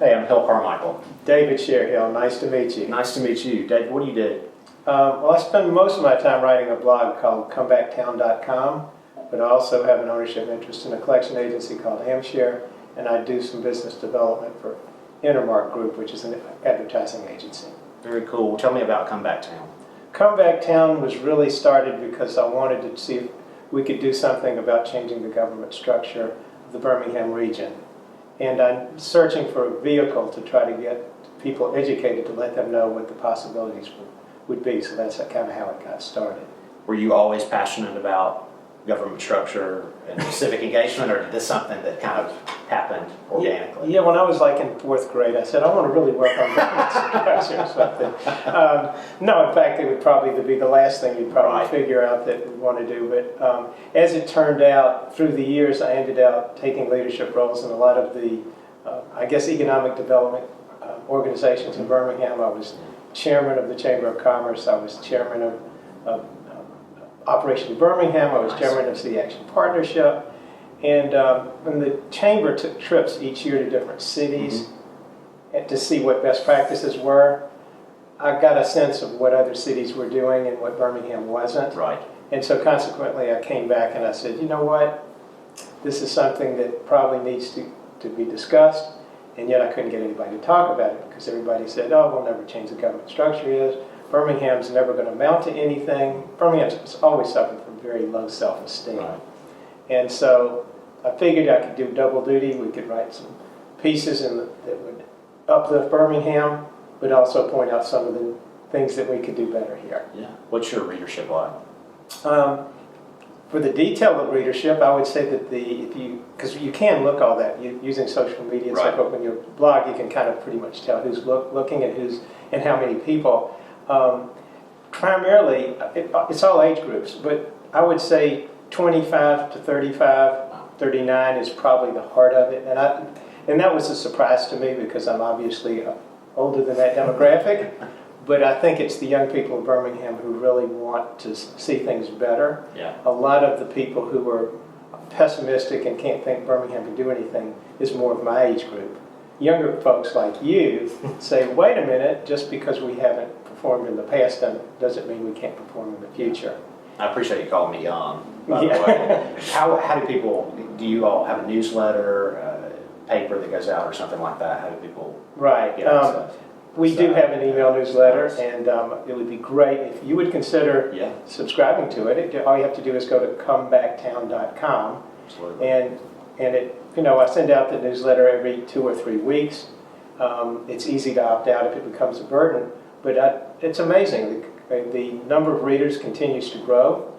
Hey, I'm Hill Carmichael. David Sher, nice to meet you. Nice to meet you. Dave, what do you do? Well, I spend most of my time writing a blog called comebacktown.com, but I also have an ownership interest in a collection agency called Sher, and I do some business development for Intermark Group, which is an advertising agency. Very cool. Well, tell me about Comeback Town. Comeback Town was really started because I wanted to see if we could do something about changing the government structure of the Birmingham region. And I'm searching for a vehicle to try to get people educated to let them know what the possibilities would be. So that's kind of how it got started. Were you always passionate about government structure and civic engagement, or did this something that kind of happened organically? Yeah, when I was like in 4th grade, I said, I want to really work on government structure or something. No, in fact, it would probably be the last thing you'd probably figure out that we'd want to do. But as it turned out, through the years, I ended up taking leadership roles in a lot of the, I guess, economic development organizations in Birmingham. I was chairman of the Chamber of Commerce. I was chairman of Operation Birmingham. I was chairman of City Action Partnership. And when the Chamber took trips each year to different cities to see what best practices were, I got a sense of what other cities were doing and what Birmingham wasn't. Right. And so consequently, I came back and I said, you know what? This is something that probably needs to be discussed. And yet I couldn't get anybody to talk about it because everybody said, oh, we'll never change the government structure. Birmingham's never going to amount to anything. Birmingham's always suffered from very low self-esteem. Right. And so I figured I could do double duty. We could write some pieces that would uplift Birmingham, but also point out some of the things that we could do better here. Yeah. What's your readership like? For the detail of readership, I would say that because you can look all that using social media and so forth. When your blog, you can kind of pretty much tell who's looking at who's and how many people. Primarily, it's all age groups, but I would say 25 to 35, 39 is probably the heart of it. And that was a surprise to me because I'm obviously older than that demographic. But I think it's the young people of Birmingham who really want to see things better. Yeah. A lot of the people who are pessimistic and can't think Birmingham can do anything is more of my age group. Younger folks like you say, wait a minute, just because we haven't performed in the past doesn't mean we can't perform in the future. I appreciate you calling me young, by the way. How do people, do you all have a newsletter, paper that goes out or something like that? How do people get access? We do have an email newsletter, and it would be great if you would consider subscribing to it. All you have to do is go to comebacktown.com. Absolutely. And it, I send out the newsletter every 2 or 3 weeks. It's easy to opt out if it becomes a burden, but it's amazing. The number of readers continues to grow,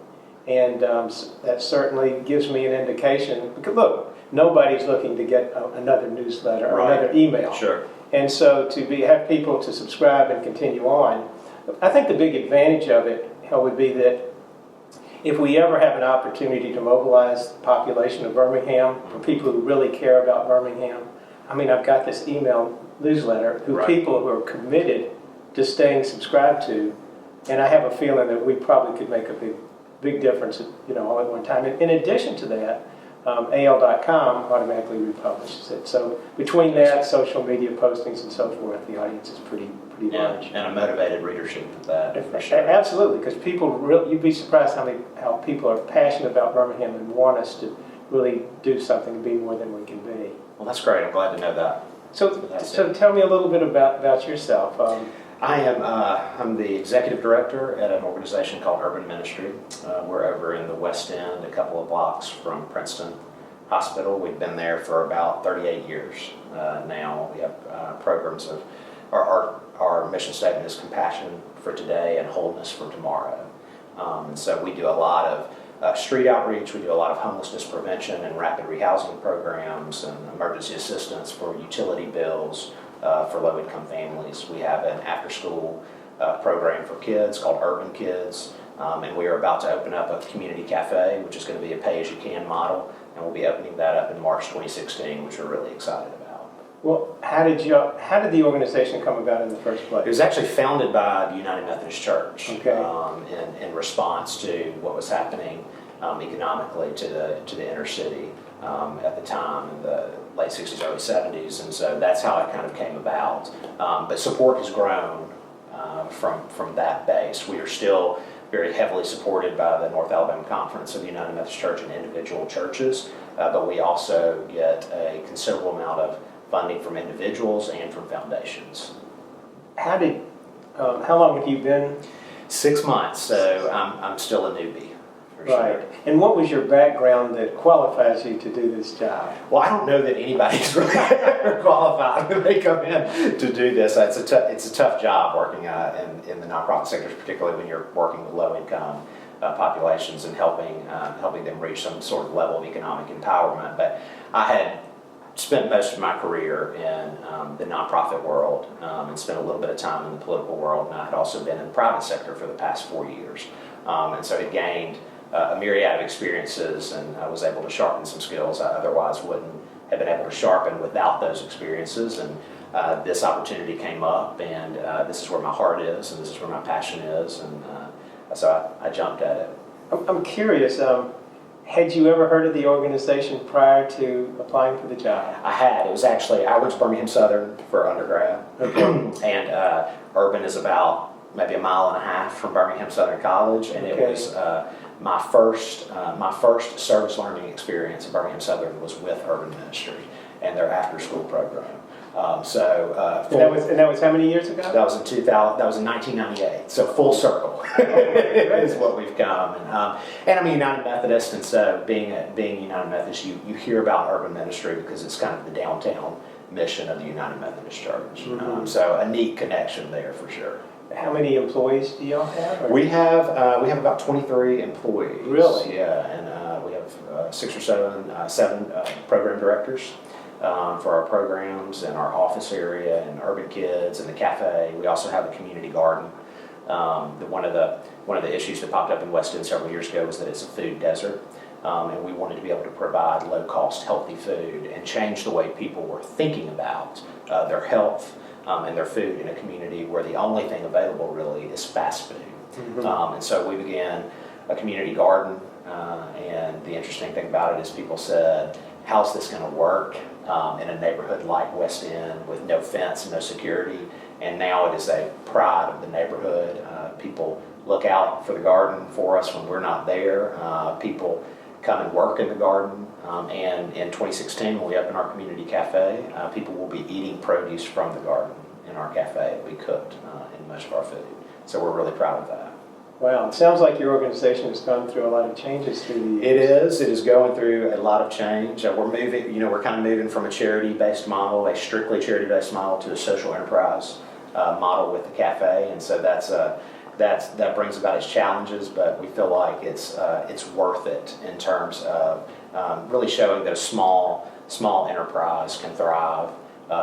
and that certainly gives me an indication. Because look, nobody's looking to get another newsletter or another email. Sure. And so have people to subscribe and continue on. I think the big advantage of it would be that if we ever have an opportunity to mobilize the population of Birmingham, for people who really care about Birmingham, I mean, I've got this email newsletter people who are committed to staying subscribed to, and I have a feeling that we probably could make a big difference, all at one time. And in addition to that, AL.com automatically republishes it. So between that, social media postings and so forth, the audience is pretty large. And a motivated readership of that, for sure. Absolutely, because you'd be surprised how people are passionate about Birmingham and want us to really do something and be more than we can be. Well, that's great. I'm glad to know that. So tell me a little bit about yourself. I'm the executive director at an organization called Urban Ministry. We're over in the West End, a couple of blocks from Princeton Hospital. We've been there for about 38 years now. We have programs of our mission statement is compassion for today and wholeness for tomorrow. And so we do a lot of street outreach. We do a lot of homelessness prevention and rapid rehousing programs and emergency assistance for utility bills. For low-income families. We have an after-school program for kids called Urban Kids, and we are about to open up a community cafe, which is going to be a pay-as-you-can model, and we'll be opening that up in March 2016, which we're really excited about. Well, how did the organization come about in the first place? It was actually founded by the United Methodist Church in response to what was happening economically to the inner city. at the time in the late 60s, early 70s, and so that's how it kind of came about. But support has grown from that base. We are still very heavily supported by the North Alabama Conference of the United Methodist Church and individual churches, but we also get a considerable amount of funding from individuals and from foundations. How long have you been? 6 months, so I'm still a newbie. Right. Sure. And what was your background that qualifies you to do this job? Well, I don't know that anybody's really qualified when they come in to do this. It's a tough job working in the nonprofit sectors, particularly when you're working with low-income populations and helping them reach some sort of level of economic empowerment. But I had spent most of my career in the nonprofit world and spent a little bit of time in the political world, and I had also been in the private sector for the past 4 years. And so it gained a myriad of experiences, and I was able to sharpen some skills I otherwise wouldn't have been able to sharpen without those experiences. And this opportunity came up, and this is where my heart is, and this is where my passion is, and so I jumped at it. I'm curious, had you ever heard of the organization prior to applying for the job? I had. It was actually, I went to Birmingham Southern for undergrad, and Urban is about maybe a mile and a half from Birmingham Southern College, and it was my first service learning experience at Birmingham Southern was with Urban Ministry and their after-school program. And that was how many years ago? That was in 2000. That was in 1998. So full circle is what we've come. And I'm a United Methodist, and so being United Methodist, you hear about Urban Ministry because it's kind of the downtown mission of the United Methodist Church. Mm-hmm. So a neat connection there for sure. How many employees do y'all have? Or? We have about 23 employees. Really? Yeah, and we have 6 or 7 program directors for our programs and our office area and Urban Kids and the cafe. We also have a community garden. One of the issues that popped up in West End several years ago was that it's a food desert, and we wanted to be able to provide low-cost, healthy food and change the way people were thinking about their health and their food in a community where the only thing available really is fast food. Mm-hmm. And so we began a community garden, and the interesting thing about it is people said, how's this going to work in a neighborhood like West End with no fence and no security? And now it is a pride of the neighborhood. People look out for the garden for us when we're not there. People come and work in the garden. And in 2016, when we open our community cafe, people will be eating produce from the garden in our cafe. It'll be cooked in much of our food. So we're really proud of that. Wow, it sounds like your organization has gone through a lot of changes through the years. It is going through a lot of change. We're moving, we're kind of moving from a charity-based model, a strictly charity-based model, to a social enterprise model with the cafe, and so that brings about its challenges, but we feel like it's worth it in terms of really showing that a small enterprise can thrive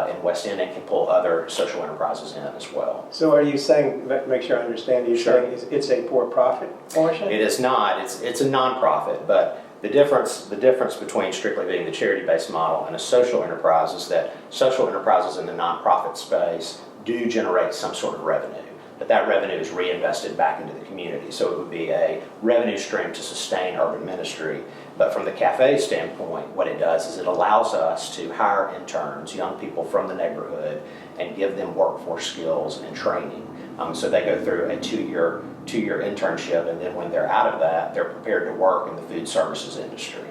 in West End and can pull other social enterprises in as well. So are you saying, make sure I understand, you're Sure. saying it's a for-profit portion? It is not. It's a nonprofit, but the difference between strictly being the charity-based model and a social enterprise is that social enterprises in the nonprofit space do generate some sort of revenue, but that revenue is reinvested back into the community. So it would be a revenue stream to sustain Urban Ministry. But from the cafe standpoint, what it does is it allows us to hire interns, young people from the neighborhood, and give them workforce skills and training. So they go through a two-year internship, and then when they're out of that, they're prepared to work in the food services industry.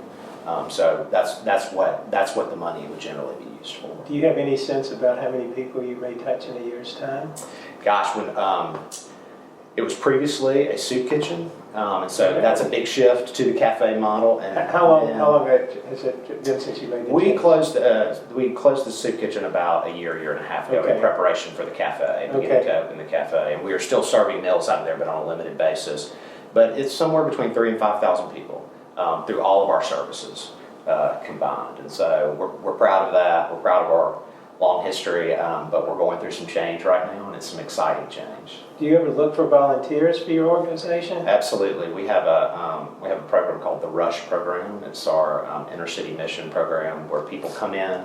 So that's what the money would generally be used for. Do you have any sense about how many people you may touch in a year's time? Gosh, when it was previously a soup kitchen, and so that's a big shift to the cafe model. And how long has it been since you made the we change? closed the soup kitchen about a year and a half ago in preparation for the cafe, beginning to open the cafe, and we are still serving meals out of there, but on a limited basis. But it's somewhere between 3,000 and 5,000 people through all of our services combined, and so we're proud of that. We're proud of our long history, but we're going through some change right now, and it's some exciting change. Do you ever look for volunteers for your organization? Absolutely. We have a program called the Rush program. It's our inner city mission program where people come in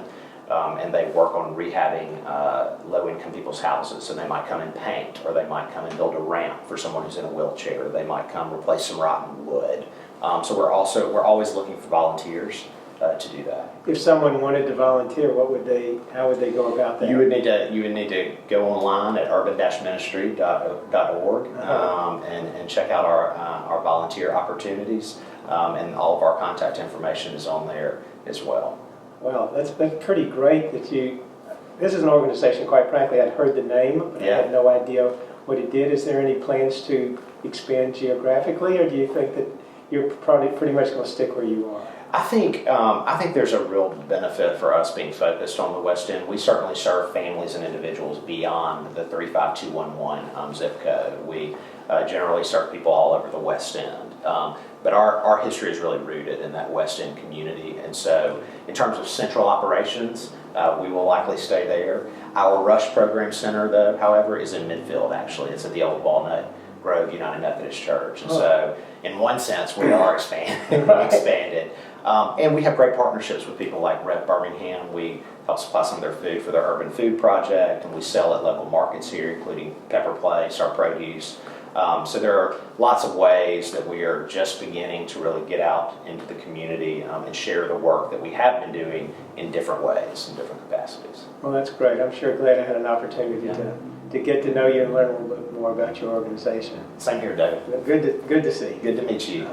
and they work on rehabbing low-income people's houses. So they might come and paint, or they might come and build a ramp for someone who's in a wheelchair. They might come replace some rotten wood. So we're always looking for volunteers to do that. If someone wanted to volunteer, how would they go about that? You would need to go online at urban-ministry.org and check out our volunteer opportunities, and all of our contact information is on there as well. Well, that's been pretty great that this is an organization, quite frankly, I'd heard the name, but I had no idea what it did. Is there any plans to expand geographically, or do you think that you're probably pretty much going to stick where you are? I think there's a real benefit for us being focused on the West End. We certainly serve families and individuals beyond the 35211 zip code. We generally serve people all over the West End. But our history is really rooted in that West End community. And so in terms of central operations, we will likely stay there. Our Rush Program Center, though, however, is in Midfield, actually. It's at the old Walnut Grove United Methodist Church. And so in one sense, we are expanded. And we have great partnerships with people like Rev Birmingham. We help supply some of their food for their Urban Food Project, and we sell at local markets here, including Pepper Place, our produce. So there are lots of ways that we are just beginning to really get out into the community and share the work that we have been doing in different ways, in different capacities. Well, that's great. I'm sure glad I had an opportunity to get to know you and learn a little bit more about your organization. Same here, David. Good to see you. Good to meet you.